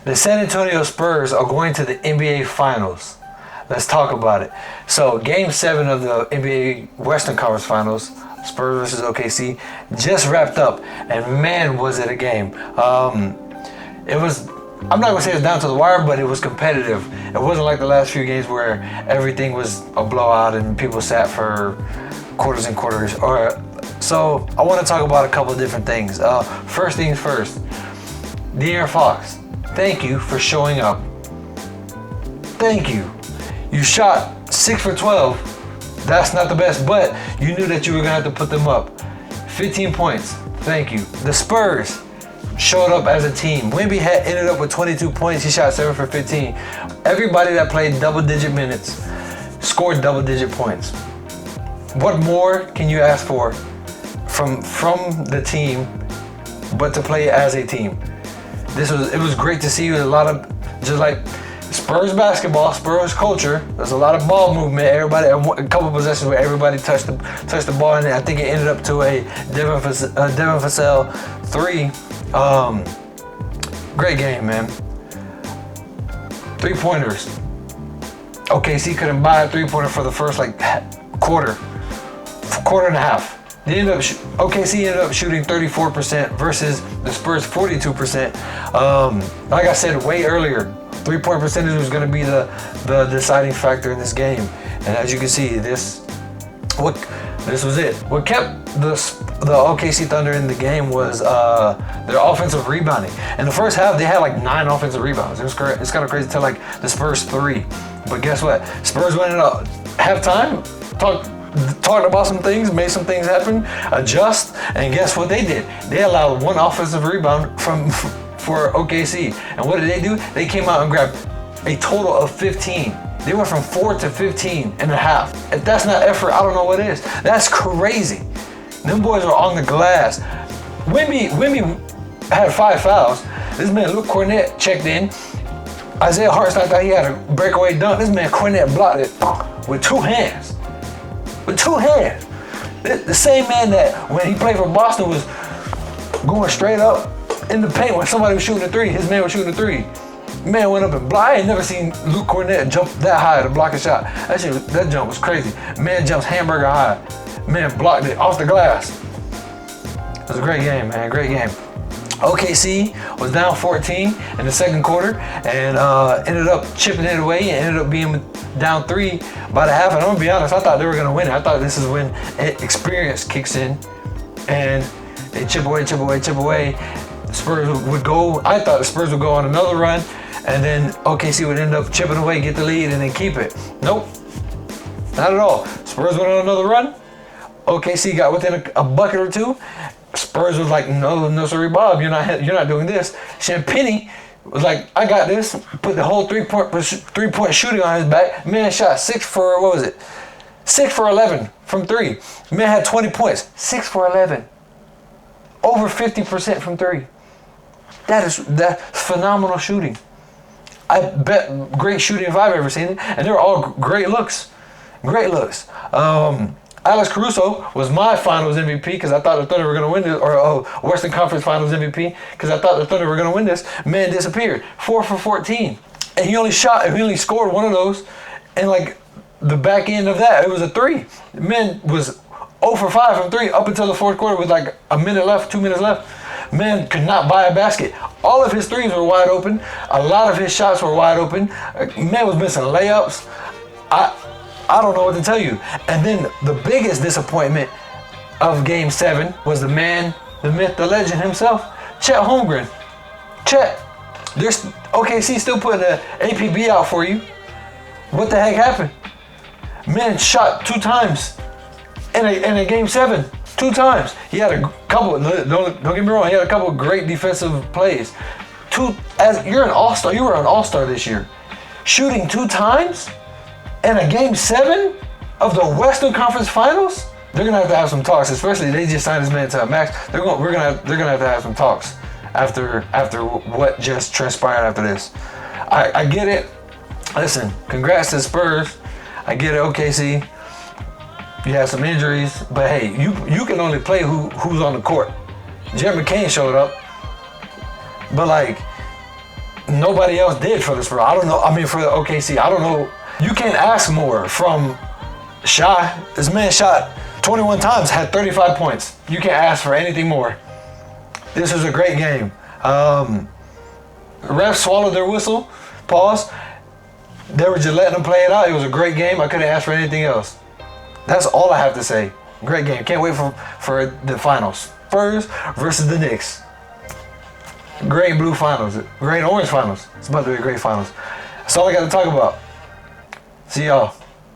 The San Antonio Spurs are going to the NBA Finals. Let's talk about it. So, Game 7 of the NBA Western Conference Finals, Spurs versus OKC, just wrapped up, and man, was it a game. It was, I'm not going to say it was down to the wire, but it was competitive. It wasn't like the last few games where everything was a blowout and people sat for quarters and quarters. So, I want to talk about a couple of different things. First things first, De'Aaron Fox, thank you for showing up. Thank you. You shot 6 for 12. That's not the best, but you knew that you were going to have to put them up. 15 points. Thank you. The Spurs showed up as a team. Wemby ended up with 22 points. He shot 7 for 15. Everybody that played double-digit minutes scored double-digit points. What more can you ask for from the team but to play as a team? It was great to see. A lot of, just like Spurs basketball, Spurs culture. There's a lot of ball movement. Everybody, a couple possessions where everybody touched the ball, and I think it ended up to a Devin Vassell 3. Great game, man. 3-pointers. OKC couldn't buy a 3-pointer for the first quarter and a half. OKC ended up shooting 34% versus the Spurs 42%. Like I said way earlier, 3-point percentage was going to be the deciding factor in this game. And as you can see, this was it. What kept the OKC Thunder in the game was their offensive rebounding. In the first half, they had 9 offensive rebounds. It's kind of crazy to tell the Spurs 3. But guess what? Spurs went in halftime, talked about some things, made some things happen, adjust, and guess what they did? They allowed 1 offensive rebound for OKC. And what did they do? They came out and grabbed a total of 15. They went from 4 to 15 and a half. If that's not effort, I don't know what is. That's crazy. Them boys were on the glass. Wemby had 5 fouls. This man, Luke Cornett, checked in. Isaiah Hartenstein thought he had a breakaway dunk. This man, Cornett, blocked it with 2 hands. With 2 hands. The same man that when he played for Boston was going straight up in the paint when somebody was shooting a 3. His man was shooting a 3. Man went up and blocked. I ain't never seen Luke Cornett jump that high to block a shot. That jump was crazy. Man jumps hamburger high. Man blocked it off the glass. It was a great game, man. Great game. OKC was down 14 in the second quarter and ended up chipping it away and ended up being down 3 by the half. And I'm gonna be honest, I thought they were gonna win it. I thought this is when experience kicks in and they chip away. The Spurs would go. I thought the Spurs would go on another run, and then OKC would end up chipping away, get the lead, and then keep it. Nope, not at all. Spurs went on another run. OKC got within a bucket or 2. Spurs was like, no, sorry, Bob, you're not doing this. Champagny was like, I got this. Put the whole 3-point shooting on his back. Man shot 6 for 11 from 3. Man had 20 points. 6 for 11. Over 50% from 3. That's phenomenal shooting. I bet great shooting if I've ever seen it. And they're all great looks. Great looks. Alex Caruso was my Finals MVP because I thought the Thunder were going to win this, or Western Conference Finals MVP because I thought the Thunder were going to win this. Man disappeared. 4 for 14. And he only scored one of those. And the back end of that, it was a 3. Man was 0 for 5 from 3 up until the fourth quarter with a minute left, 2 minutes left. Man could not buy a basket. All of his threes were wide open. A lot of his shots were wide open. Man was missing layups. I don't know what to tell you. And then the biggest disappointment of Game 7 was the man, the myth, the legend himself, Chet Holmgren. Chet, there's OKC still putting an APB out for you. What the heck happened? Man shot 2 times in a Game 7. 2 times. He had a couple, don't get me wrong, he had a couple of great defensive plays. You're an all-star, you were an all-star this year. Shooting 2 times in a Game 7 of the Western Conference Finals? They're gonna have to have some talks, especially they just signed this man to a max. They're gonna have to have some talks after what just transpired after this. I get it. Listen, congrats to Spurs. I get it, OKC. You had some injuries, but hey, you can only play who's on the court. Jeremy McCain showed up, but nobody else did for the Spurs. I don't know. I mean, for the OKC, I don't know. You can't ask more from Shy. This man shot 21 times, had 35 points. You can't ask for anything more. This was a great game. Refs swallowed their whistle. Pause. They were just letting them play it out. It was a great game. I couldn't ask for anything else. That's all I have to say. Great game. Can't wait for the finals. Spurs versus the Knicks. Gray and blue finals. Gray and orange finals. It's about to be a great finals. That's all I got to talk about. See y'all.